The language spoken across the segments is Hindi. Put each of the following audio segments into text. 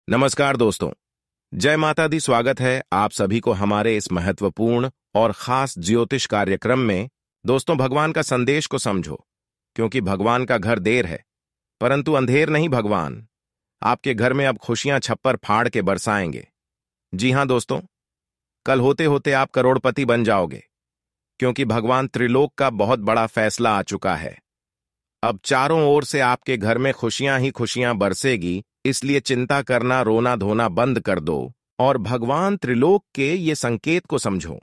नमस्कार दोस्तों। जय माता दी। स्वागत है आप सभी को हमारे इस महत्वपूर्ण और खास ज्योतिष कार्यक्रम में। दोस्तों, भगवान का संदेश को समझो, क्योंकि भगवान का घर देर है परंतु अंधेर नहीं। भगवान आपके घर में अब खुशियां छप्पर फाड़ के बरसाएंगे। जी हां दोस्तों, कल होते होते आप करोड़पति बन जाओगे, क्योंकि भगवान त्रिलोक का बहुत बड़ा फैसला आ चुका है। अब चारों ओर से आपके घर में खुशियां ही खुशियां बरसेगी, इसलिए चिंता करना, रोना धोना बंद कर दो और भगवान त्रिलोक के ये संकेत को समझो।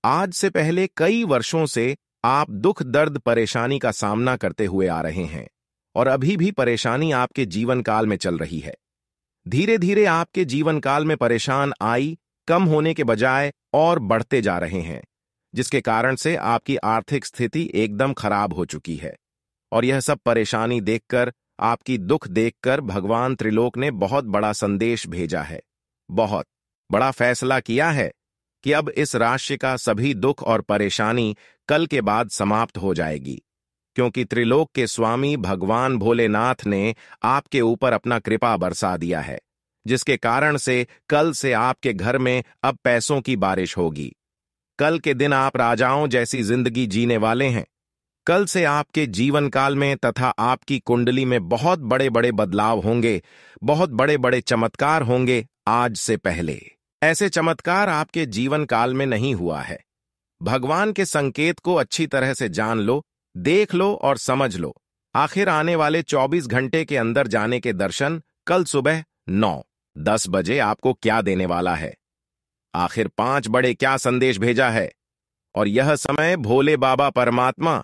आज से पहले कई वर्षों से आप दुख, दर्द, परेशानी का सामना करते हुए आ रहे हैं और अभी भी परेशानी आपके जीवन काल में चल रही है। धीरे धीरे आपके जीवन काल में परेशान आई कम होने के बजाय और बढ़ते जा रहे हैं, जिसके कारण से आपकी आर्थिक स्थिति एकदम खराब हो चुकी है। और यह सब परेशानी देखकर, आपकी दुख देखकर भगवान त्रिलोक ने बहुत बड़ा संदेश भेजा है, बहुत बड़ा फैसला किया है कि अब इस राशि का सभी दुख और परेशानी कल के बाद समाप्त हो जाएगी, क्योंकि त्रिलोक के स्वामी भगवान भोलेनाथ ने आपके ऊपर अपना कृपा बरसा दिया है, जिसके कारण से कल से आपके घर में अब पैसों की बारिश होगी। कल के दिन आप राजाओं जैसी जिंदगी जीने वाले हैं। कल से आपके जीवन काल में तथा आपकी कुंडली में बहुत बड़े बड़े बदलाव होंगे, बहुत बड़े बड़े चमत्कार होंगे। आज से पहले ऐसे चमत्कार आपके जीवन काल में नहीं हुआ है। भगवान के संकेत को अच्छी तरह से जान लो, देख लो और समझ लो। आखिर आने वाले 24 घंटे के अंदर जाने के दर्शन कल सुबह 9-10 बजे आपको क्या देने वाला है। आखिर 5 बड़े क्या संदेश भेजा है, और यह समय भोले बाबा परमात्मा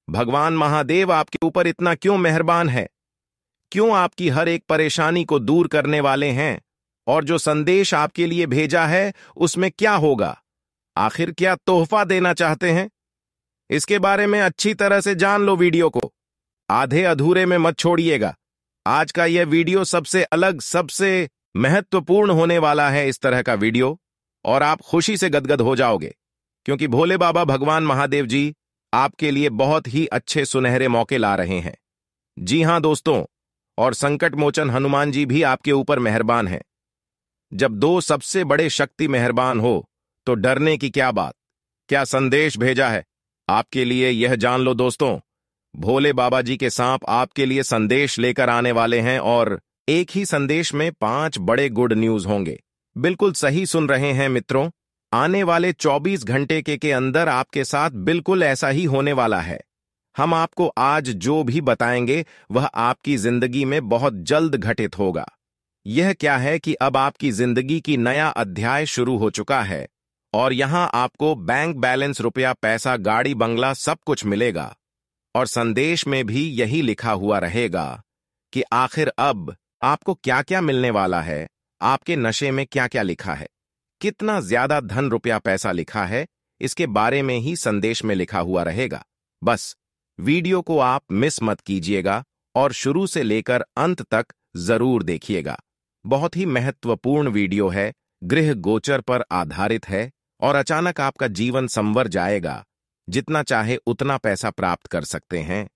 भगवान महादेव आपके ऊपर इतना क्यों मेहरबान है, क्यों आपकी हर एक परेशानी को दूर करने वाले हैं, और जो संदेश आपके लिए भेजा है उसमें क्या होगा, आखिर क्या तोहफा देना चाहते हैं, इसके बारे में अच्छी तरह से जान लो। वीडियो को आधे अधूरे में मत छोड़िएगा। आज का यह वीडियो सबसे अलग, सबसे महत्वपूर्ण होने वाला है, इस तरह का वीडियो, और आप खुशी से गदगद हो जाओगे, क्योंकि भोले बाबा भगवान महादेव जी आपके लिए बहुत ही अच्छे सुनहरे मौके ला रहे हैं। जी हां दोस्तों, और संकट मोचन हनुमान जी भी आपके ऊपर मेहरबान हैं। जब दो सबसे बड़े शक्ति मेहरबान हो तो डरने की क्या बात। क्या संदेश भेजा है आपके लिए, यह जान लो दोस्तों। भोले बाबा जी के सांप आपके लिए संदेश लेकर आने वाले हैं, और एक ही संदेश में 5 बड़े गुड न्यूज होंगे। बिल्कुल सही सुन रहे हैं मित्रों, आने वाले 24 घंटे के अंदर आपके साथ बिल्कुल ऐसा ही होने वाला है। हम आपको आज जो भी बताएंगे वह आपकी जिंदगी में बहुत जल्द घटित होगा। यह क्या है कि अब आपकी जिंदगी की नया अध्याय शुरू हो चुका है, और यहां आपको बैंक बैलेंस, रुपया, पैसा, गाड़ी, बंगला सब कुछ मिलेगा। और संदेश में भी यही लिखा हुआ रहेगा कि आखिर अब आपको क्या क्या मिलने वाला है, आपके नशे में क्या क्या लिखा है, कितना ज्यादा धन, रुपया, पैसा लिखा है, इसके बारे में ही संदेश में लिखा हुआ रहेगा। बस वीडियो को आप मिस मत कीजिएगा और शुरू से लेकर अंत तक जरूर देखिएगा। बहुत ही महत्वपूर्ण वीडियो है, गृह गोचर पर आधारित है, और अचानक आपका जीवन संवर जाएगा। जितना चाहे उतना पैसा प्राप्त कर सकते हैं,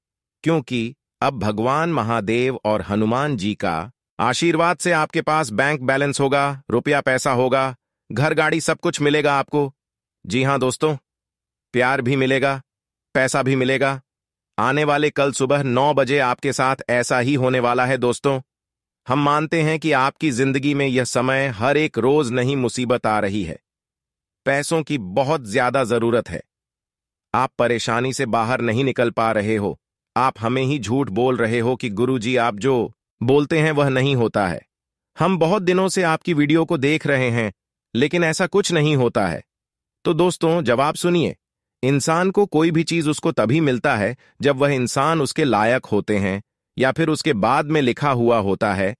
क्योंकि अब भगवान महादेव और हनुमान जी का आशीर्वाद से आपके पास बैंक बैलेंस होगा, रुपया पैसा होगा, घर गाड़ी सब कुछ मिलेगा आपको। जी हां दोस्तों, प्यार भी मिलेगा, पैसा भी मिलेगा। आने वाले कल सुबह 9 बजे आपके साथ ऐसा ही होने वाला है दोस्तों। हम मानते हैं कि आपकी जिंदगी में यह समय हर एक रोज नई मुसीबत आ रही है, पैसों की बहुत ज्यादा जरूरत है। आप परेशानी से बाहर नहीं निकल पा रहे हो। आप हमें ही झूठ बोल रहे हो कि गुरुजी आप जो बोलते हैं वह नहीं होता है। हम बहुत दिनों से आपकी वीडियो को देख रहे हैं, लेकिन ऐसा कुछ नहीं होता है। तो दोस्तों, जवाब सुनिए। इंसान को कोई भी चीज उसको तभी मिलता है जब वह इंसान उसके लायक होते हैं, या फिर उसके बाद में लिखा हुआ होता है,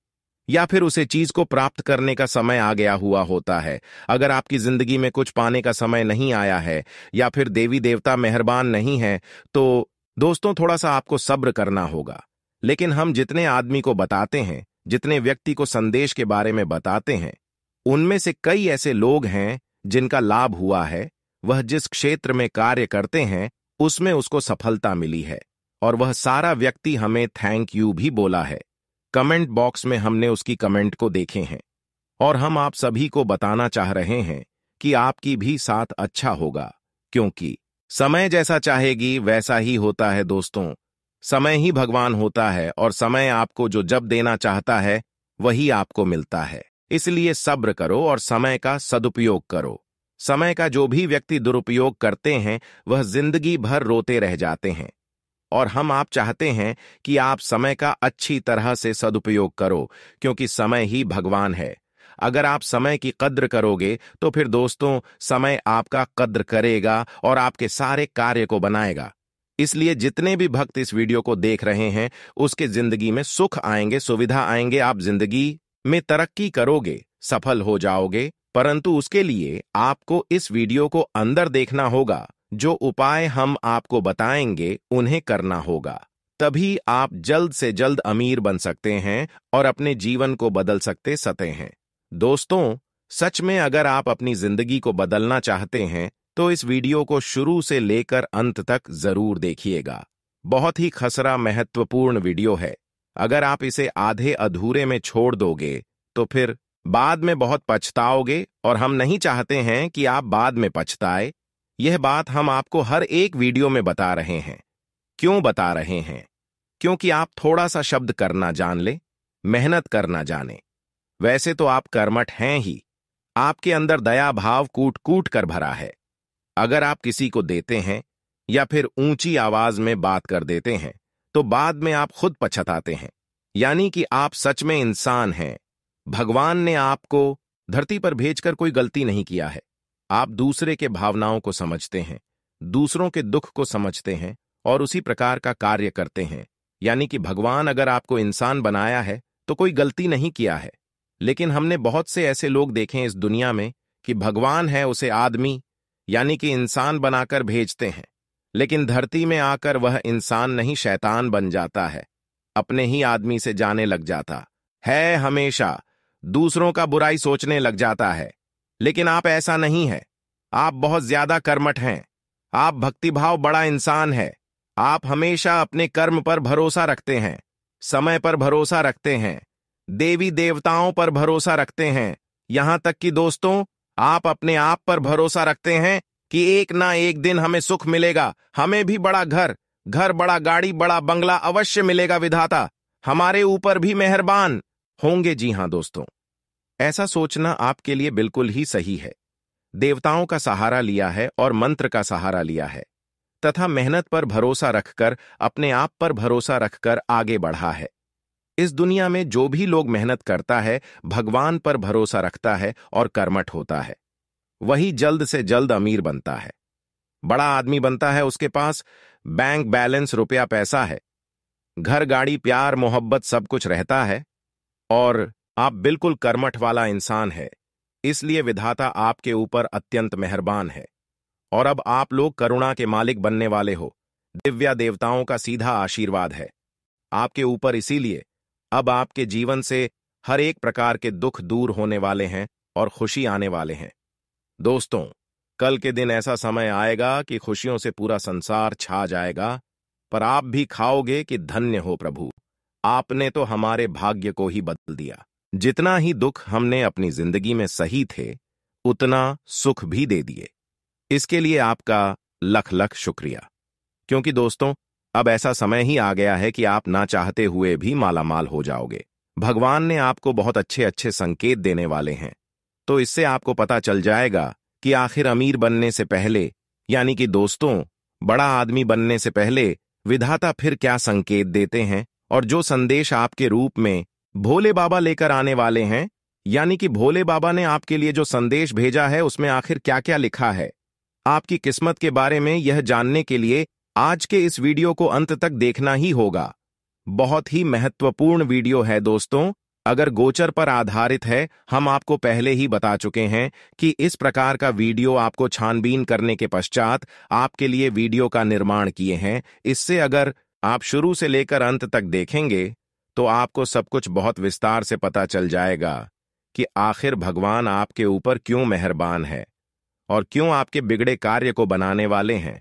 या फिर उसे चीज को प्राप्त करने का समय आ गया हुआ होता है। अगर आपकी जिंदगी में कुछ पाने का समय नहीं आया है, या फिर देवी देवता मेहरबान नहीं है, तो दोस्तों थोड़ा सा आपको सब्र करना होगा। लेकिन हम जितने आदमी को बताते हैं, जितने व्यक्ति को संदेश के बारे में बताते हैं, उनमें से कई ऐसे लोग हैं जिनका लाभ हुआ है। वह जिस क्षेत्र में कार्य करते हैं उसमें उसको सफलता मिली है, और वह सारा व्यक्ति हमें थैंक यू भी बोला है। कमेंट बॉक्स में हमने उसकी कमेंट को देखे हैं और हम आप सभी को बताना चाह रहे हैं कि आपकी भी साथ अच्छा होगा, क्योंकि समय जैसा चाहेगी वैसा ही होता है दोस्तों। समय ही भगवान होता है और समय आपको जो जब देना चाहता है वही आपको मिलता है। इसलिए सब्र करो और समय का सदुपयोग करो। समय का जो भी व्यक्ति दुरुपयोग करते हैं वह जिंदगी भर रोते रह जाते हैं, और हम आप चाहते हैं कि आप समय का अच्छी तरह से सदुपयोग करो, क्योंकि समय ही भगवान है। अगर आप समय की कद्र करोगे तो फिर दोस्तों समय आपका कद्र करेगा और आपके सारे कार्य को बनाएगा। इसलिए जितने भी भक्त इस वीडियो को देख रहे हैं उसके जिंदगी में सुख आएंगे, सुविधा आएंगे, आप जिंदगी में तरक्की करोगे, सफल हो जाओगे। परंतु उसके लिए आपको इस वीडियो को अंदर देखना होगा। जो उपाय हम आपको बताएंगे उन्हें करना होगा, तभी आप जल्द से जल्द अमीर बन सकते हैं और अपने जीवन को बदल सकते हैं। दोस्तों सच में अगर आप अपनी जिंदगी को बदलना चाहते हैं तो इस वीडियो को शुरू से लेकर अंत तक जरूर देखिएगा। बहुत ही खसरा महत्वपूर्ण वीडियो है। अगर आप इसे आधे अधूरे में छोड़ दोगे तो फिर बाद में बहुत पछताओगे, और हम नहीं चाहते हैं कि आप बाद में पछताए। यह बात हम आपको हर एक वीडियो में बता रहे हैं। क्यों बता रहे हैं? क्योंकि आप थोड़ा सा शब्द करना जान ले, मेहनत करना जाने। वैसे तो आप कर्मठ हैं ही, आपके अंदर दया भाव कूट कूट कर भरा है। अगर आप किसी को देते हैं या फिर ऊंची आवाज में बात कर देते हैं तो बाद में आप खुद पछताते हैं, यानी कि आप सच में इंसान हैं। भगवान ने आपको धरती पर भेजकर कोई गलती नहीं किया है। आप दूसरे के भावनाओं को समझते हैं, दूसरों के दुख को समझते हैं और उसी प्रकार का कार्य करते हैं। यानी कि भगवान अगर आपको इंसान बनाया है तो कोई गलती नहीं किया है। लेकिन हमने बहुत से ऐसे लोग देखे हैं इस दुनिया में कि भगवान है उसे आदमी यानी कि इंसान बनाकर भेजते हैं, लेकिन धरती में आकर वह इंसान नहीं शैतान बन जाता है, अपने ही आदमी से जाने लग जाता है, हमेशा दूसरों का बुराई सोचने लग जाता है। लेकिन आप ऐसा नहीं है, आप बहुत ज्यादा कर्मठ हैं, आप भक्तिभाव बड़ा इंसान है। आप हमेशा अपने कर्म पर भरोसा रखते हैं, समय पर भरोसा रखते हैं, देवी देवताओं पर भरोसा रखते हैं, यहां तक कि दोस्तों आप अपने आप पर भरोसा रखते हैं कि एक ना एक दिन हमें सुख मिलेगा, हमें भी बड़ा घर बड़ा गाड़ी बड़ा बंगला अवश्य मिलेगा, विधाता हमारे ऊपर भी मेहरबान होंगे। जी हां दोस्तों, ऐसा सोचना आपके लिए बिल्कुल ही सही है। देवताओं का सहारा लिया है और मंत्र का सहारा लिया है तथा मेहनत पर भरोसा रखकर, अपने आप पर भरोसा रखकर आगे बढ़ा है। इस दुनिया में जो भी लोग मेहनत करता है, भगवान पर भरोसा रखता है और कर्मठ होता है, वही जल्द से जल्द अमीर बनता है, बड़ा आदमी बनता है। उसके पास बैंक बैलेंस, रुपया पैसा है, घर गाड़ी प्यार मोहब्बत सब कुछ रहता है, और आप बिल्कुल कर्मठ वाला इंसान है। इसलिए विधाता आपके ऊपर अत्यंत मेहरबान है और अब आप लोग करुणा के मालिक बनने वाले हो। दिव्या देवताओं का सीधा आशीर्वाद है आपके ऊपर, इसीलिए अब आपके जीवन से हर एक प्रकार के दुख दूर होने वाले हैं और खुशी आने वाले हैं। दोस्तों कल के दिन ऐसा समय आएगा कि खुशियों से पूरा संसार छा जाएगा, पर आप भी खाओगे कि धन्य हो प्रभु, आपने तो हमारे भाग्य को ही बदल दिया। जितना ही दुख हमने अपनी जिंदगी में सही थे उतना सुख भी दे दिए। इसके लिए आपका लख लख शुक्रिया, क्योंकि दोस्तों अब ऐसा समय ही आ गया है कि आप ना चाहते हुए भी मालामाल हो जाओगे। भगवान ने आपको बहुत अच्छे अच्छे संकेत देने वाले हैं, तो इससे आपको पता चल जाएगा कि आखिर अमीर बनने से पहले, यानी कि दोस्तों बड़ा आदमी बनने से पहले विधाता फिर क्या संकेत देते हैं, और जो संदेश आपके रूप में भोले बाबा लेकर आने वाले हैं, यानी कि भोले बाबा ने आपके लिए जो संदेश भेजा है उसमें आखिर क्या क्या लिखा है। आपकी किस्मत के बारे में यह जानने के लिए आज के इस वीडियो को अंत तक देखना ही होगा। बहुत ही महत्वपूर्ण वीडियो है दोस्तों। अगर गोचर पर आधारित है, हम आपको पहले ही बता चुके हैं कि इस प्रकार का वीडियो आपको छानबीन करने के पश्चात आपके लिए वीडियो का निर्माण किए हैं। इससे अगर आप शुरू से लेकर अंत तक देखेंगे तो आपको सब कुछ बहुत विस्तार से पता चल जाएगा कि आखिर भगवान आपके ऊपर क्यों मेहरबान है और क्यों आपके बिगड़े कार्य को बनाने वाले हैं,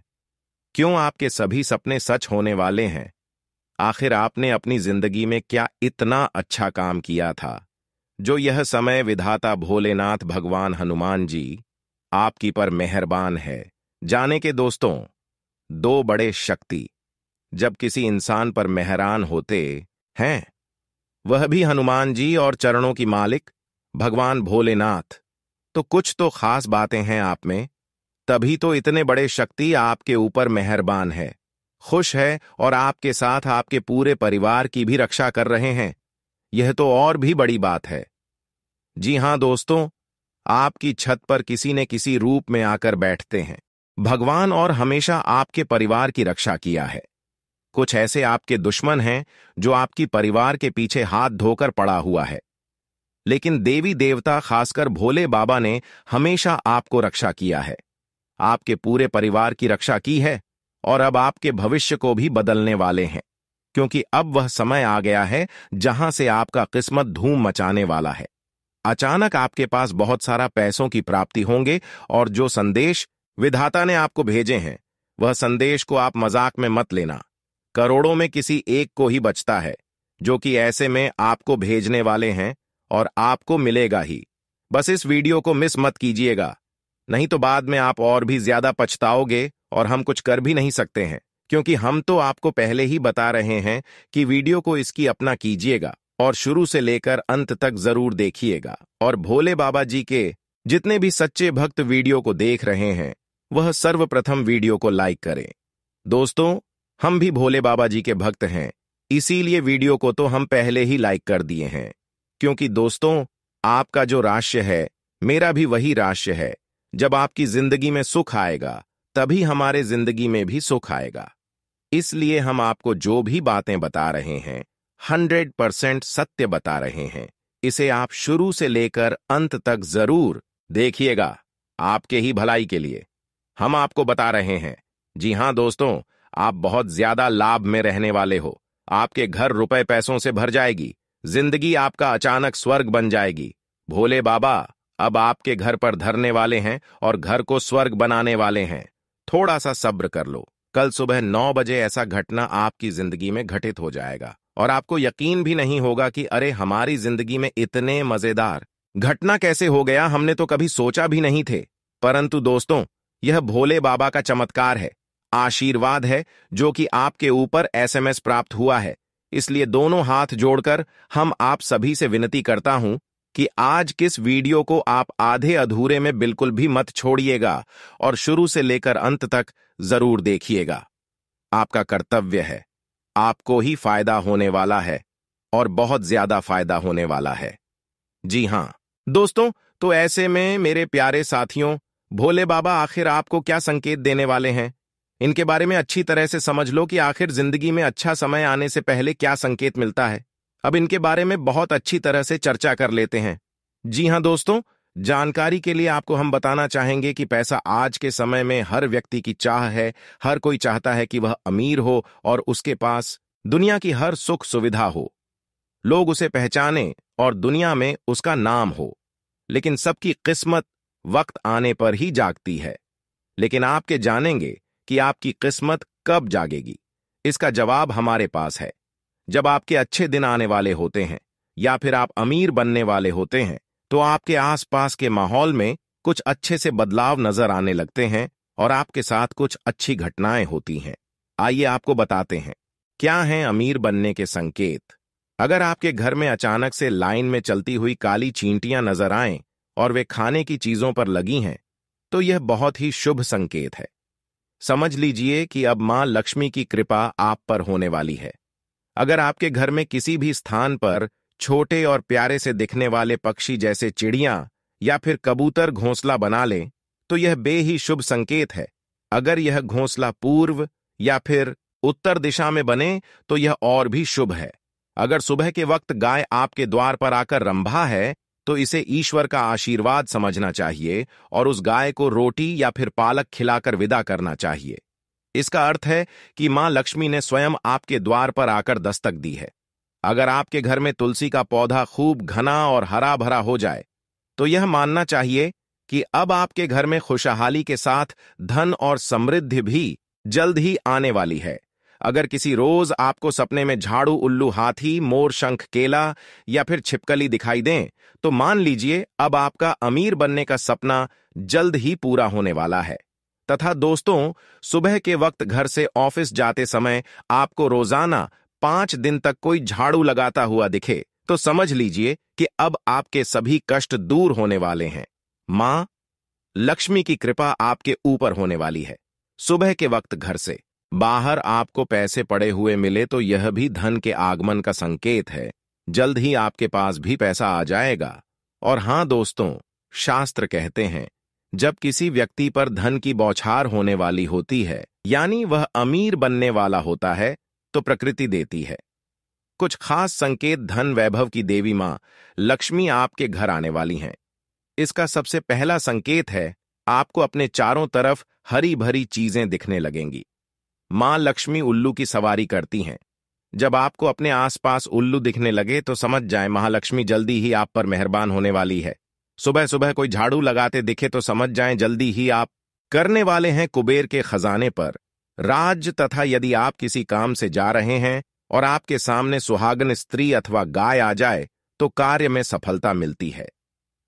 क्यों आपके सभी सपने सच होने वाले हैं। आखिर आपने अपनी जिंदगी में क्या इतना अच्छा काम किया था जो यह समय विधाता भोलेनाथ भगवान हनुमान जी आपकी पर मेहरबान है। जाने के दोस्तों, दो बड़े शक्ति जब किसी इंसान पर मेहरान होते हैं, वह भी हनुमान जी और चरणों की मालिक भगवान भोलेनाथ, तो कुछ तो खास बातें हैं आप में, तभी तो इतने बड़े शक्ति आपके ऊपर मेहरबान है, खुश है और आपके साथ आपके पूरे परिवार की भी रक्षा कर रहे हैं। यह तो और भी बड़ी बात है। जी हां दोस्तों, आपकी छत पर किसी न किसी रूप में आकर बैठते हैं भगवान और हमेशा आपके परिवार की रक्षा किया है। कुछ ऐसे आपके दुश्मन हैं जो आपकी परिवार के पीछे हाथ धोकर पड़ा हुआ है, लेकिन देवी देवता खासकर भोले बाबा ने हमेशा आपको रक्षा किया है, आपके पूरे परिवार की रक्षा की है और अब आपके भविष्य को भी बदलने वाले हैं, क्योंकि अब वह समय आ गया है जहां से आपका किस्मत धूम मचाने वाला है। अचानक आपके पास बहुत सारा पैसों की प्राप्ति होंगे और जो संदेश विधाता ने आपको भेजे हैं, वह संदेश को आप मजाक में मत लेना। करोड़ों में किसी एक को ही बचता है जो कि ऐसे में आपको भेजने वाले हैं और आपको मिलेगा ही। बस इस वीडियो को मिस मत कीजिएगा, नहीं तो बाद में आप और भी ज्यादा पछताओगे और हम कुछ कर भी नहीं सकते हैं, क्योंकि हम तो आपको पहले ही बता रहे हैं कि वीडियो को इसकी अपना कीजिएगा और शुरू से लेकर अंत तक जरूर देखिएगा। और भोले बाबा जी के जितने भी सच्चे भक्त वीडियो को देख रहे हैं, वह सर्वप्रथम वीडियो को लाइक करें। दोस्तों, हम भी भोले बाबा जी के भक्त हैं, इसीलिए वीडियो को तो हम पहले ही लाइक कर दिए हैं, क्योंकि दोस्तों, आपका जो राशि है मेरा भी वही राशि है। जब आपकी जिंदगी में सुख आएगा तभी हमारे जिंदगी में भी सुख आएगा। इसलिए हम आपको जो भी बातें बता रहे हैं 100% सत्य बता रहे हैं। इसे आप शुरू से लेकर अंत तक जरूर देखिएगा, आपके ही भलाई के लिए हम आपको बता रहे हैं। जी हां दोस्तों, आप बहुत ज्यादा लाभ में रहने वाले हो। आपके घर रुपए पैसों से भर जाएगी, जिंदगी आपका अचानक स्वर्ग बन जाएगी। भोले बाबा अब आपके घर पर धरने वाले हैं और घर को स्वर्ग बनाने वाले हैं। थोड़ा सा सब्र कर लो, कल सुबह 9 बजे ऐसा घटना आपकी जिंदगी में घटित हो जाएगा और आपको यकीन भी नहीं होगा कि अरे, हमारी जिंदगी में इतने मजेदार घटना कैसे हो गया, हमने तो कभी सोचा भी नहीं थे। परंतु दोस्तों, यह भोले बाबा का चमत्कार है, आशीर्वाद है जो कि आपके ऊपर SMS प्राप्त हुआ है। इसलिए दोनों हाथ जोड़कर हम आप सभी से विनती करता हूं कि आज किस वीडियो को आप आधे अधूरे में बिल्कुल भी मत छोड़िएगा और शुरू से लेकर अंत तक जरूर देखिएगा। आपका कर्तव्य है, आपको ही फायदा होने वाला है और बहुत ज्यादा फायदा होने वाला है। जी हां दोस्तों, तो ऐसे में मेरे प्यारे साथियों, भोले बाबा आखिर आपको क्या संकेत देने वाले हैं, इनके बारे में अच्छी तरह से समझ लो कि आखिर जिंदगी में अच्छा समय आने से पहले क्या संकेत मिलता है। अब इनके बारे में बहुत अच्छी तरह से चर्चा कर लेते हैं। जी हां दोस्तों, जानकारी के लिए आपको हम बताना चाहेंगे कि पैसा आज के समय में हर व्यक्ति की चाह है। हर कोई चाहता है कि वह अमीर हो और उसके पास दुनिया की हर सुख सुविधा हो, लोग उसे पहचाने और दुनिया में उसका नाम हो। लेकिन सबकी किस्मत वक्त आने पर ही जागती है। लेकिन आपके जानेंगे कि आपकी किस्मत कब जागेगी, इसका जवाब हमारे पास है। जब आपके अच्छे दिन आने वाले होते हैं या फिर आप अमीर बनने वाले होते हैं, तो आपके आसपास के माहौल में कुछ अच्छे से बदलाव नजर आने लगते हैं और आपके साथ कुछ अच्छी घटनाएं होती हैं। आइए आपको बताते हैं क्या हैं अमीर बनने के संकेत। अगर आपके घर में अचानक से लाइन में चलती हुई काली चींटियां नजर आएं और वे खाने की चीजों पर लगी हैं, तो यह बहुत ही शुभ संकेत है। समझ लीजिए कि अब मां लक्ष्मी की कृपा आप पर होने वाली है। अगर आपके घर में किसी भी स्थान पर छोटे और प्यारे से दिखने वाले पक्षी जैसे चिड़ियां या फिर कबूतर घोंसला बना ले, तो यह बेही शुभ संकेत है। अगर यह घोंसला पूर्व या फिर उत्तर दिशा में बने तो यह और भी शुभ है। अगर सुबह के वक्त गाय आपके द्वार पर आकर रंभा है, तो इसे ईश्वर का आशीर्वाद समझना चाहिए और उस गाय को रोटी या फिर पालक खिलाकर विदा करना चाहिए। इसका अर्थ है कि मां लक्ष्मी ने स्वयं आपके द्वार पर आकर दस्तक दी है। अगर आपके घर में तुलसी का पौधा खूब घना और हरा भरा हो जाए, तो यह मानना चाहिए कि अब आपके घर में खुशहाली के साथ धन और समृद्धि भी जल्द ही आने वाली है। अगर किसी रोज आपको सपने में झाड़ू, उल्लू, हाथी, मोर, शंख, केला या फिर छिपकली दिखाई दें, तो मान लीजिए अब आपका अमीर बनने का सपना जल्द ही पूरा होने वाला है। तथा दोस्तों, सुबह के वक्त घर से ऑफिस जाते समय आपको रोजाना 5 दिन तक कोई झाड़ू लगाता हुआ दिखे, तो समझ लीजिए कि अब आपके सभी कष्ट दूर होने वाले हैं। मां लक्ष्मी की कृपा आपके ऊपर होने वाली है। सुबह के वक्त घर से बाहर आपको पैसे पड़े हुए मिले तो यह भी धन के आगमन का संकेत है। जल्द ही आपके पास भी पैसा आ जाएगा। और हां दोस्तों, शास्त्र कहते हैं, जब किसी व्यक्ति पर धन की बौछार होने वाली होती है, यानी वह अमीर बनने वाला होता है, तो प्रकृति देती है कुछ खास संकेत। धन वैभव की देवी मां लक्ष्मी आपके घर आने वाली हैं। इसका सबसे पहला संकेत है, आपको अपने चारों तरफ हरी भरी चीजें दिखने लगेंगी। मां लक्ष्मी उल्लू की सवारी करती हैं। जब आपको अपने आसपास उल्लू दिखने लगे तो समझ जाएं महालक्ष्मी जल्दी ही आप पर मेहरबान होने वाली है। सुबह सुबह कोई झाड़ू लगाते दिखे तो समझ जाएं जल्दी ही आप करने वाले हैं कुबेर के खजाने पर राज। तथा यदि आप किसी काम से जा रहे हैं और आपके सामने सुहागन स्त्री अथवा गाय आ जाए तो कार्य में सफलता मिलती है।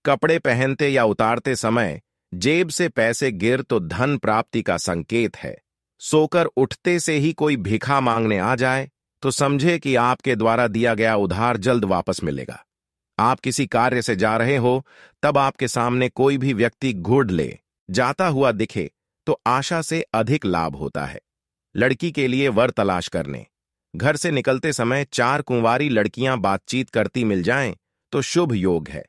कपड़े पहनते या उतारते समय जेब से पैसे गिर तो धन प्राप्ति का संकेत है। सोकर उठते से ही कोई भिखा मांगने आ जाए तो समझे कि आपके द्वारा दिया गया उधार जल्द वापस मिलेगा। आप किसी कार्य से जा रहे हो, तब आपके सामने कोई भी व्यक्ति घुड़ ले जाता हुआ दिखे तो आशा से अधिक लाभ होता है। लड़की के लिए वर तलाश करने घर से निकलते समय 4 कुंवारी लड़कियां बातचीत करती मिल जाएं तो शुभ योग है।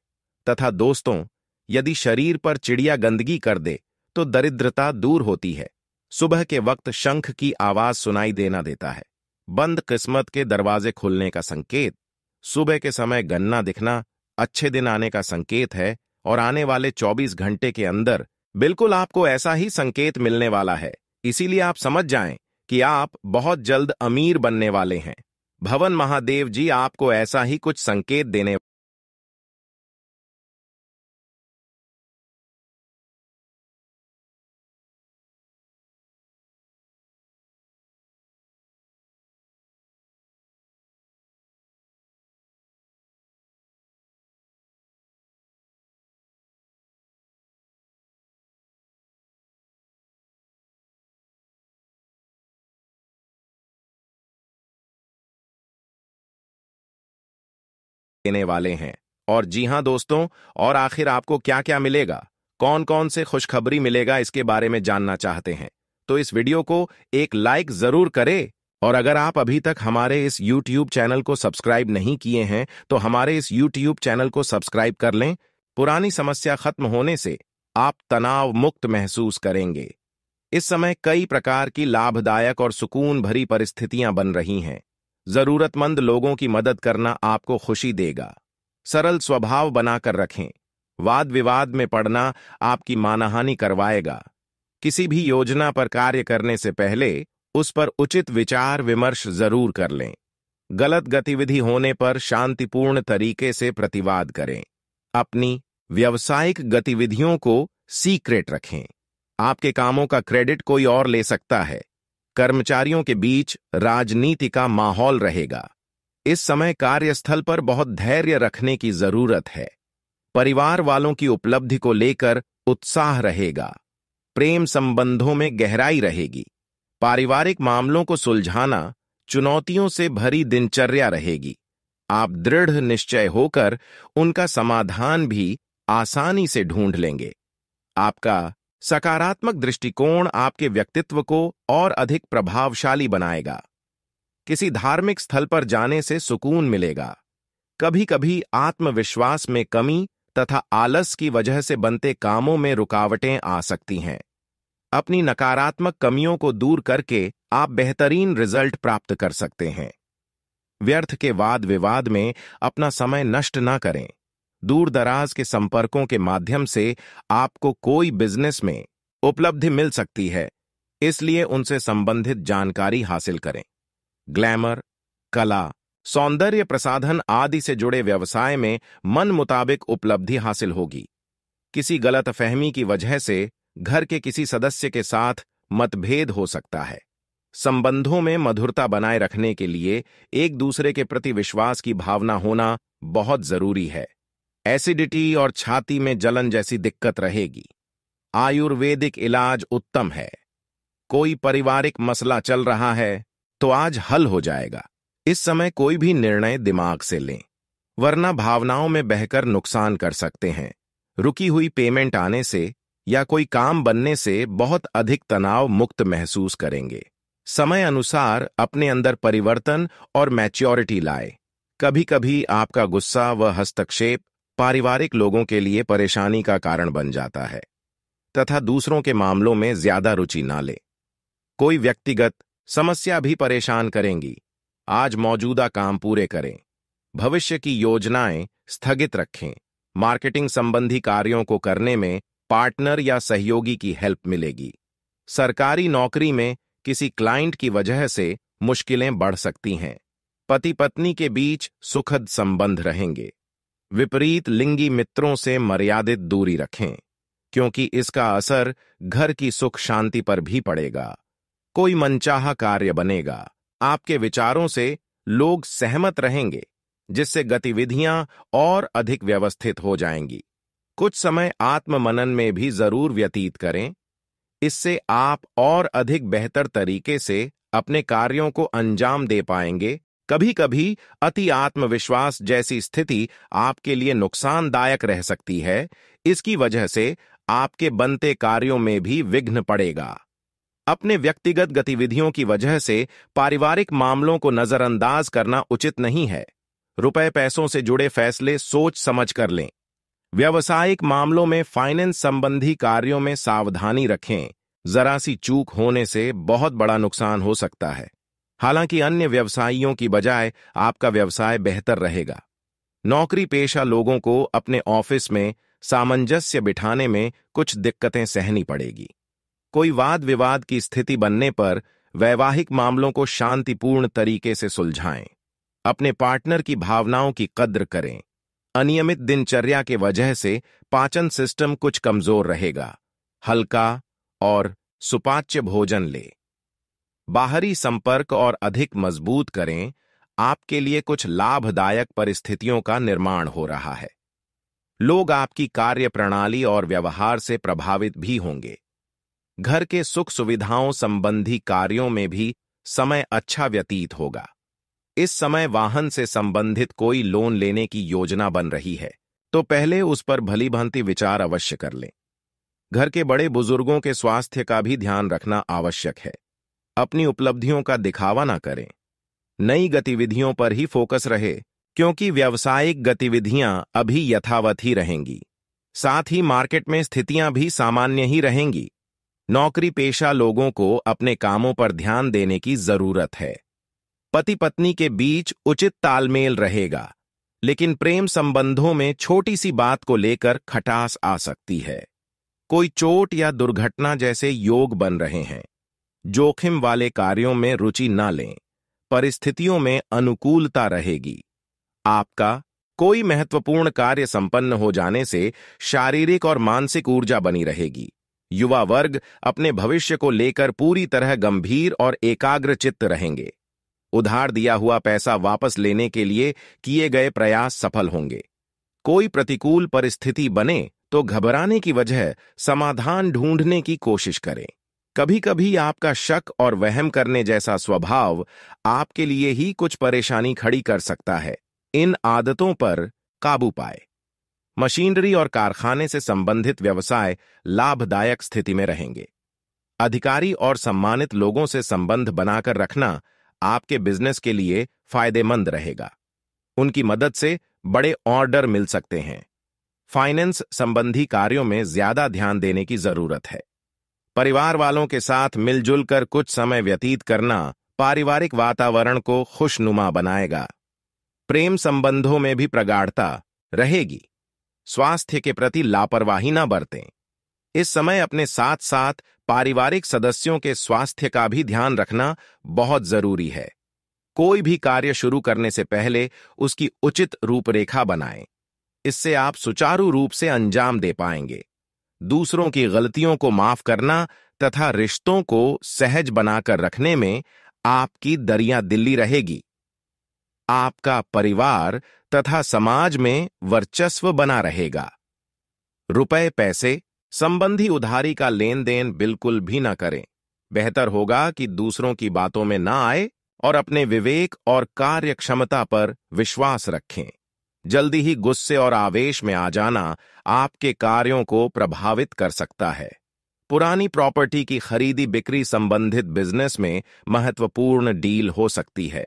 तथा दोस्तों, यदि शरीर पर चिड़िया गंदगी कर दे तो दरिद्रता दूर होती है। सुबह के वक्त शंख की आवाज सुनाई देना देता है बंद किस्मत के दरवाजे खुलने का संकेत। सुबह के समय गन्ना दिखना अच्छे दिन आने का संकेत है और आने वाले 24 घंटे के अंदर बिल्कुल आपको ऐसा ही संकेत मिलने वाला है। इसीलिए आप समझ जाएं कि आप बहुत जल्द अमीर बनने वाले हैं। भवन महादेव जी आपको ऐसा ही कुछ संकेत देने देने वाले हैं। और जी हां दोस्तों, और आखिर आपको क्या क्या मिलेगा, कौन कौन से खुशखबरी मिलेगा, इसके बारे में जानना चाहते हैं तो इस वीडियो को एक लाइक जरूर करें। और अगर आप अभी तक हमारे इस YouTube चैनल को सब्सक्राइब नहीं किए हैं तो हमारे इस YouTube चैनल को सब्सक्राइब कर लें। पुरानी समस्या खत्म होने से आप तनाव मुक्त महसूस करेंगे। इस समय कई प्रकार की लाभदायक और सुकून भरी परिस्थितियां बन रही हैं। जरूरतमंद लोगों की मदद करना आपको खुशी देगा। सरल स्वभाव बनाकर रखें। वाद विवाद में पड़ना आपकी मानहानि करवाएगा। किसी भी योजना पर कार्य करने से पहले उस पर उचित विचार विमर्श जरूर कर लें। गलत गतिविधि होने पर शांतिपूर्ण तरीके से प्रतिवाद करें। अपनी व्यावसायिक गतिविधियों को सीक्रेट रखें। आपके कामों का क्रेडिट कोई और ले सकता है। कर्मचारियों के बीच राजनीति का माहौल रहेगा। इस समय कार्यस्थल पर बहुत धैर्य रखने की जरूरत है। परिवार वालों की उपलब्धि को लेकर उत्साह रहेगा। प्रेम संबंधों में गहराई रहेगी। पारिवारिक मामलों को सुलझाना चुनौतियों से भरी दिनचर्या रहेगी। आप दृढ़ निश्चय होकर उनका समाधान भी आसानी से ढूंढ लेंगे। आपका सकारात्मक दृष्टिकोण आपके व्यक्तित्व को और अधिक प्रभावशाली बनाएगा। किसी धार्मिक स्थल पर जाने से सुकून मिलेगा। कभी कभी आत्मविश्वास में कमी तथा आलस की वजह से बनते कामों में रुकावटें आ सकती हैं। अपनी नकारात्मक कमियों को दूर करके आप बेहतरीन रिजल्ट प्राप्त कर सकते हैं। व्यर्थ के वाद विवाद में अपना समय नष्ट ना करें। दूर दराज के संपर्कों के माध्यम से आपको कोई बिजनेस में उपलब्धि मिल सकती है, इसलिए उनसे संबंधित जानकारी हासिल करें। ग्लैमर, कला, सौंदर्य प्रसाधन आदि से जुड़े व्यवसाय में मन मुताबिक उपलब्धि हासिल होगी। किसी गलतफहमी की वजह से घर के किसी सदस्य के साथ मतभेद हो सकता है। संबंधों में मधुरता बनाए रखने के लिए एक दूसरे के प्रति विश्वास की भावना होना बहुत जरूरी है। एसिडिटी और छाती में जलन जैसी दिक्कत रहेगी। आयुर्वेदिक इलाज उत्तम है। कोई पारिवारिक मसला चल रहा है तो आज हल हो जाएगा। इस समय कोई भी निर्णय दिमाग से लें, वरना भावनाओं में बहकर नुकसान कर सकते हैं। रुकी हुई पेमेंट आने से या कोई काम बनने से बहुत अधिक तनाव मुक्त महसूस करेंगे। समय अनुसार अपने अंदर परिवर्तन और मैच्योरिटी लाए। कभी कभी आपका गुस्सा व हस्तक्षेप पारिवारिक लोगों के लिए परेशानी का कारण बन जाता है, तथा दूसरों के मामलों में ज्यादा रुचि ना ले। कोई व्यक्तिगत समस्या भी परेशान करेंगी। आज मौजूदा काम पूरे करें। भविष्य की योजनाएं स्थगित रखें। मार्केटिंग संबंधी कार्यों को करने में पार्टनर या सहयोगी की हेल्प मिलेगी। सरकारी नौकरी में किसी क्लाइंट की वजह से मुश्किलें बढ़ सकती हैं। पति पत्नी के बीच सुखद संबंध रहेंगे। विपरीत लिंगी मित्रों से मर्यादित दूरी रखें, क्योंकि इसका असर घर की सुख शांति पर भी पड़ेगा। कोई मनचाहा कार्य बनेगा। आपके विचारों से लोग सहमत रहेंगे, जिससे गतिविधियां और अधिक व्यवस्थित हो जाएंगी। कुछ समय आत्ममनन में भी जरूर व्यतीत करें। इससे आप और अधिक बेहतर तरीके से अपने कार्यों को अंजाम दे पाएंगे। कभी कभी अति आत्मविश्वास जैसी स्थिति आपके लिए नुकसानदायक रह सकती है। इसकी वजह से आपके बनते कार्यों में भी विघ्न पड़ेगा। अपने व्यक्तिगत गतिविधियों की वजह से पारिवारिक मामलों को नजरअंदाज करना उचित नहीं है। रुपए पैसों से जुड़े फैसले सोच समझ कर लें। व्यावसायिक मामलों में फाइनेंस संबंधी कार्यों में सावधानी रखें। जरा सी चूक होने से बहुत बड़ा नुकसान हो सकता है। हालांकि अन्य व्यवसायियों की बजाय आपका व्यवसाय बेहतर रहेगा। नौकरी पेशा लोगों को अपने ऑफिस में सामंजस्य बिठाने में कुछ दिक्कतें सहनी पड़ेगी। कोई वाद विवाद की स्थिति बनने पर वैवाहिक मामलों को शांतिपूर्ण तरीके से सुलझाएं। अपने पार्टनर की भावनाओं की कद्र करें। अनियमित दिनचर्या के वजह से पाचन सिस्टम कुछ कमजोर रहेगा। हल्का और सुपाच्य भोजन ले। बाहरी संपर्क और अधिक मजबूत करें। आपके लिए कुछ लाभदायक परिस्थितियों का निर्माण हो रहा है। लोग आपकी कार्य प्रणाली और व्यवहार से प्रभावित भी होंगे। घर के सुख सुविधाओं संबंधी कार्यों में भी समय अच्छा व्यतीत होगा। इस समय वाहन से संबंधित कोई लोन लेने की योजना बन रही है तो पहले उस पर भलीभांति विचार अवश्य कर लें। घर के बड़े बुजुर्गों के स्वास्थ्य का भी ध्यान रखना आवश्यक है। अपनी उपलब्धियों का दिखावा ना करें। नई गतिविधियों पर ही फोकस रहे, क्योंकि व्यावसायिक गतिविधियां अभी यथावत ही रहेंगी। साथ ही मार्केट में स्थितियां भी सामान्य ही रहेंगी। नौकरी पेशा लोगों को अपने कामों पर ध्यान देने की जरूरत है। पति पत्नी के बीच उचित तालमेल रहेगा, लेकिन प्रेम संबंधों में छोटी सी बात को लेकर खटास आ सकती है। कोई चोट या दुर्घटना जैसे योग बन रहे हैं। जोखिम वाले कार्यों में रुचि न लें। परिस्थितियों में अनुकूलता रहेगी। आपका कोई महत्वपूर्ण कार्य संपन्न हो जाने से शारीरिक और मानसिक ऊर्जा बनी रहेगी। युवा वर्ग अपने भविष्य को लेकर पूरी तरह गंभीर और एकाग्रचित्त रहेंगे। उधार दिया हुआ पैसा वापस लेने के लिए किए गए प्रयास सफल होंगे। कोई प्रतिकूल परिस्थिति बने तो घबराने की वजह समाधान ढूंढने की कोशिश करें। कभी कभी आपका शक और वहम करने जैसा स्वभाव आपके लिए ही कुछ परेशानी खड़ी कर सकता है। इन आदतों पर काबू पाए। मशीनरी और कारखाने से संबंधित व्यवसाय लाभदायक स्थिति में रहेंगे। अधिकारी और सम्मानित लोगों से संबंध बनाकर रखना आपके बिजनेस के लिए फायदेमंद रहेगा। उनकी मदद से बड़े ऑर्डर मिल सकते हैं। फाइनेंस संबंधी कार्यों में ज्यादा ध्यान देने की जरूरत है। परिवार वालों के साथ मिलजुल कर कुछ समय व्यतीत करना पारिवारिक वातावरण को खुशनुमा बनाएगा। प्रेम संबंधों में भी प्रगाढ़ता रहेगी। स्वास्थ्य के प्रति लापरवाही न बरतें। इस समय अपने साथ साथ पारिवारिक सदस्यों के स्वास्थ्य का भी ध्यान रखना बहुत जरूरी है। कोई भी कार्य शुरू करने से पहले उसकी उचित रूपरेखा बनाएं। इससे आप सुचारू रूप से अंजाम दे पाएंगे। दूसरों की गलतियों को माफ करना तथा रिश्तों को सहज बनाकर रखने में आपकी दरिया दिल्ली रहेगी। आपका परिवार तथा समाज में वर्चस्व बना रहेगा। रुपए पैसे संबंधी उधारी का लेन देन बिल्कुल भी न करें। बेहतर होगा कि दूसरों की बातों में ना आए और अपने विवेक और कार्य क्षमता पर विश्वास रखें। जल्दी ही गुस्से और आवेश में आ जाना आपके कार्यों को प्रभावित कर सकता है। पुरानी प्रॉपर्टी की खरीदी बिक्री संबंधित बिजनेस में महत्वपूर्ण डील हो सकती है।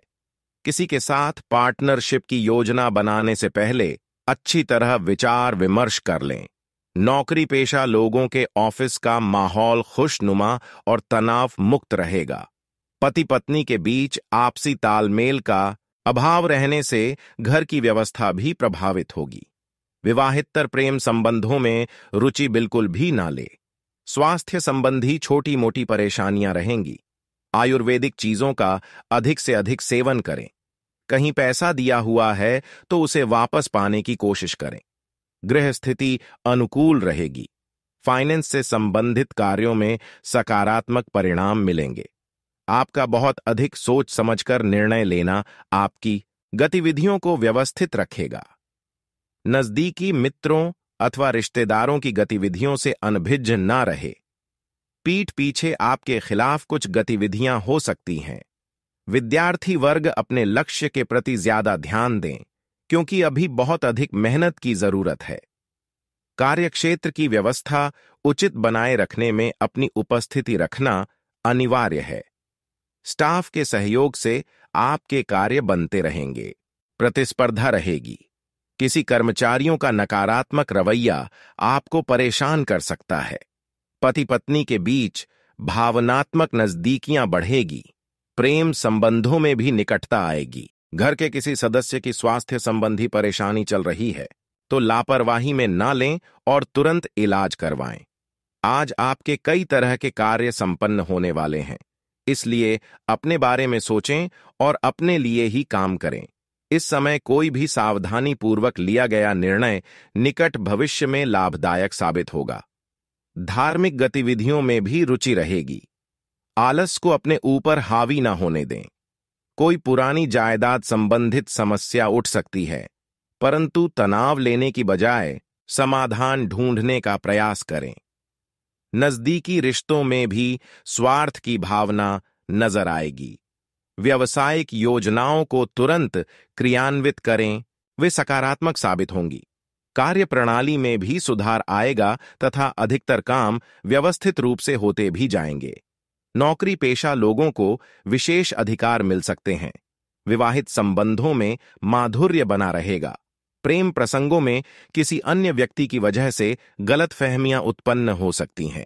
किसी के साथ पार्टनरशिप की योजना बनाने से पहले अच्छी तरह विचार विमर्श कर लें। नौकरी पेशा लोगों के ऑफिस का माहौल खुशनुमा और तनाव मुक्त रहेगा। पति पत्नी के बीच आपसी तालमेल का अभाव रहने से घर की व्यवस्था भी प्रभावित होगी। विवाहितर प्रेम संबंधों में रुचि बिल्कुल भी ना ले। स्वास्थ्य संबंधी छोटी मोटी परेशानियां रहेंगी। आयुर्वेदिक चीजों का अधिक से अधिक सेवन करें। कहीं पैसा दिया हुआ है तो उसे वापस पाने की कोशिश करें। गृह स्थिति अनुकूल रहेगी। फाइनेंस से संबंधित कार्यों में सकारात्मक परिणाम मिलेंगे। आपका बहुत अधिक सोच समझकर निर्णय लेना आपकी गतिविधियों को व्यवस्थित रखेगा। नजदीकी मित्रों अथवा रिश्तेदारों की गतिविधियों से अनभिज्ञ ना रहे। पीठ पीछे आपके खिलाफ कुछ गतिविधियां हो सकती हैं। विद्यार्थी वर्ग अपने लक्ष्य के प्रति ज्यादा ध्यान दें, क्योंकि अभी बहुत अधिक मेहनत की जरूरत है। कार्यक्षेत्र की व्यवस्था उचित बनाए रखने में अपनी उपस्थिति रखना अनिवार्य है। स्टाफ के सहयोग से आपके कार्य बनते रहेंगे। प्रतिस्पर्धा रहेगी। किसी कर्मचारियों का नकारात्मक रवैया आपको परेशान कर सकता है। पति पत्नी के बीच भावनात्मक नजदीकियां बढ़ेगी। प्रेम संबंधों में भी निकटता आएगी। घर के किसी सदस्य की स्वास्थ्य संबंधी परेशानी चल रही है तो लापरवाही में ना लें और तुरंत इलाज करवाएं। आज आपके कई तरह के कार्य संपन्न होने वाले हैं, इसलिए अपने बारे में सोचें और अपने लिए ही काम करें। इस समय कोई भी सावधानी पूर्वक लिया गया निर्णय निकट भविष्य में लाभदायक साबित होगा। धार्मिक गतिविधियों में भी रुचि रहेगी। आलस को अपने ऊपर हावी ना होने दें। कोई पुरानी जायदाद संबंधित समस्या उठ सकती है, परंतु तनाव लेने की बजाय समाधान ढूंढने का प्रयास करें। नजदीकी रिश्तों में भी स्वार्थ की भावना नजर आएगी। व्यावसायिक योजनाओं को तुरंत क्रियान्वित करें, वे सकारात्मक साबित होंगी। कार्यप्रणाली में भी सुधार आएगा तथा अधिकतर काम व्यवस्थित रूप से होते भी जाएंगे। नौकरी पेशा लोगों को विशेष अधिकार मिल सकते हैं। विवाहित संबंधों में माधुर्य बना रहेगा। प्रेम प्रसंगों में किसी अन्य व्यक्ति की वजह से गलतफहमियां उत्पन्न हो सकती हैं।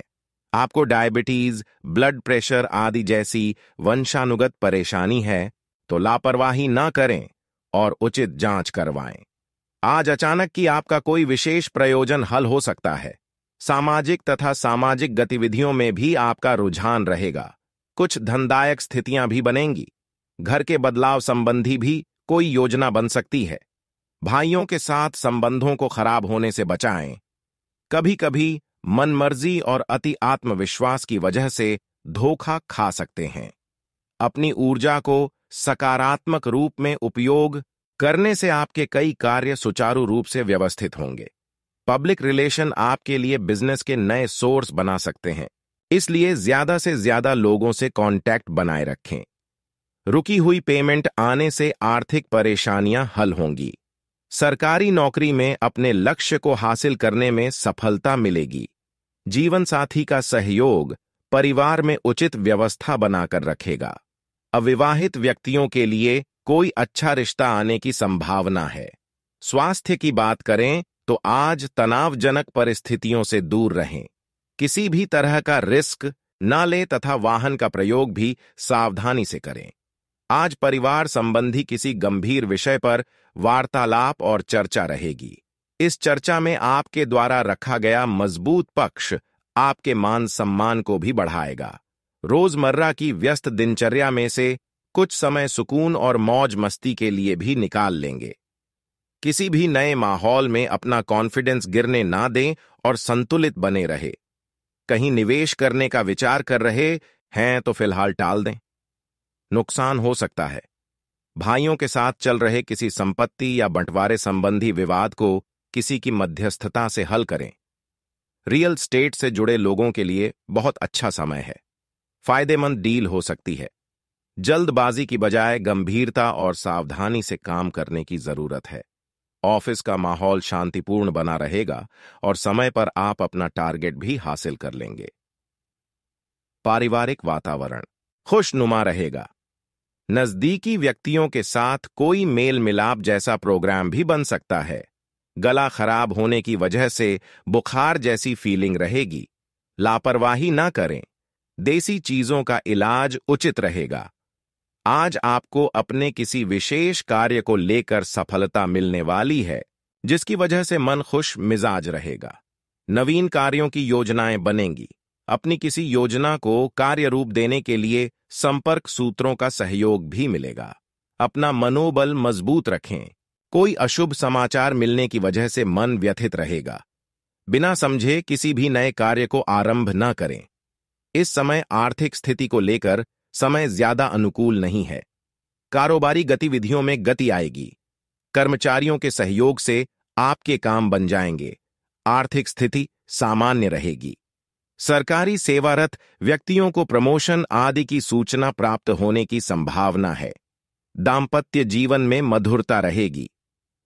आपको डायबिटीज, ब्लड प्रेशर आदि जैसी वंशानुगत परेशानी है तो लापरवाही ना करें और उचित जांच करवाएं। आज अचानक की आपका कोई विशेष प्रयोजन हल हो सकता है। सामाजिक तथा सामाजिक गतिविधियों में भी आपका रुझान रहेगा। कुछ धनदायक स्थितियां भी बनेंगी। घर के बदलाव संबंधी भी कोई योजना बन सकती है। भाइयों के साथ संबंधों को खराब होने से बचाएं। कभी कभी मनमर्जी और अति आत्मविश्वास की वजह से धोखा खा सकते हैं। अपनी ऊर्जा को सकारात्मक रूप में उपयोग करने से आपके कई कार्य सुचारू रूप से व्यवस्थित होंगे। पब्लिक रिलेशन आपके लिए बिजनेस के नए सोर्स बना सकते हैं, इसलिए ज्यादा से ज्यादा लोगों से कांटेक्ट बनाए रखें। रुकी हुई पेमेंट आने से आर्थिक परेशानियां हल होंगी। सरकारी नौकरी में अपने लक्ष्य को हासिल करने में सफलता मिलेगी। जीवन साथी का सहयोग परिवार में उचित व्यवस्था बनाकर रखेगा। अविवाहित व्यक्तियों के लिए कोई अच्छा रिश्ता आने की संभावना है। स्वास्थ्य की बात करें तो आज तनावजनक परिस्थितियों से दूर रहें। किसी भी तरह का रिस्क न लें तथा वाहन का प्रयोग भी सावधानी से करें। आज परिवार संबंधी किसी गंभीर विषय पर वार्तालाप और चर्चा रहेगी। इस चर्चा में आपके द्वारा रखा गया मजबूत पक्ष आपके मान सम्मान को भी बढ़ाएगा। रोजमर्रा की व्यस्त दिनचर्या में से कुछ समय सुकून और मौज मस्ती के लिए भी निकाल लेंगे। किसी भी नए माहौल में अपना कॉन्फिडेंस गिरने ना दें और संतुलित बने रहे। कहीं निवेश करने का विचार कर रहे हैं तो फिलहाल टाल दें। नुकसान हो सकता है। भाइयों के साथ चल रहे किसी संपत्ति या बंटवारे संबंधी विवाद को किसी की मध्यस्थता से हल करें। रियल स्टेट से जुड़े लोगों के लिए बहुत अच्छा समय है। फायदेमंद डील हो सकती है। जल्दबाजी की बजाय गंभीरता और सावधानी से काम करने की जरूरत है। ऑफिस का माहौल शांतिपूर्ण बना रहेगा और समय पर आप अपना टारगेट भी हासिल कर लेंगे। पारिवारिक वातावरण खुशनुमा रहेगा। नजदीकी व्यक्तियों के साथ कोई मेल मिलाप जैसा प्रोग्राम भी बन सकता है। गला खराब होने की वजह से बुखार जैसी फीलिंग रहेगी। लापरवाही ना करें। देसी चीजों का इलाज उचित रहेगा। आज आपको अपने किसी विशेष कार्य को लेकर सफलता मिलने वाली है, जिसकी वजह से मन खुश मिजाज रहेगा। नवीन कार्यों की योजनाएं बनेंगी। अपनी किसी योजना को कार्य रूप देने के लिए संपर्क सूत्रों का सहयोग भी मिलेगा। अपना मनोबल मजबूत रखें। कोई अशुभ समाचार मिलने की वजह से मन व्यथित रहेगा। बिना समझे किसी भी नए कार्य को आरंभ न करें। इस समय आर्थिक स्थिति को लेकर समय ज्यादा अनुकूल नहीं है। कारोबारी गतिविधियों में गति आएगी। कर्मचारियों के सहयोग से आपके काम बन जाएंगे। आर्थिक स्थिति सामान्य रहेगी। सरकारी सेवारत व्यक्तियों को प्रमोशन आदि की सूचना प्राप्त होने की संभावना है। दाम्पत्य जीवन में मधुरता रहेगी।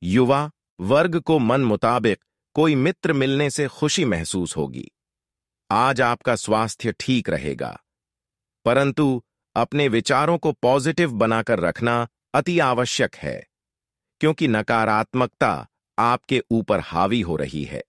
युवा वर्ग को मन मुताबिक कोई मित्र मिलने से खुशी महसूस होगी। आज आपका स्वास्थ्य ठीक रहेगा, परंतु अपने विचारों को पॉजिटिव बनाकर रखना अति आवश्यक है, क्योंकि नकारात्मकता आपके ऊपर हावी हो रही है।